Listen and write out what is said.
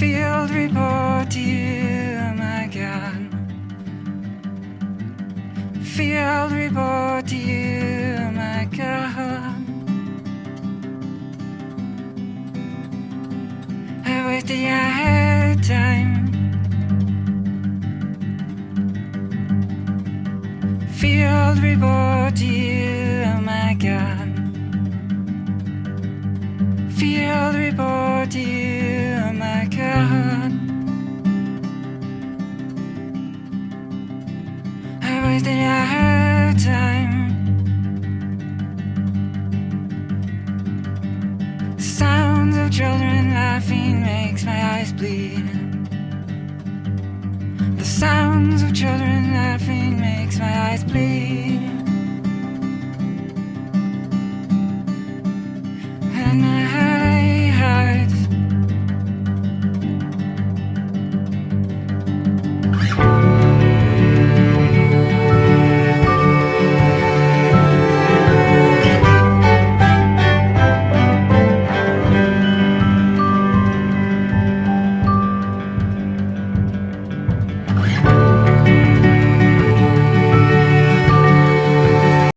Field report to you, oh my God. Field report to you, oh my God. I wasted your time. Field report to you, oh my God. Field report to you, oh my God. I wasted your time. The sounds of children laughing makes my eyes bleed. The sounds of children laughing makes my eyes bleed.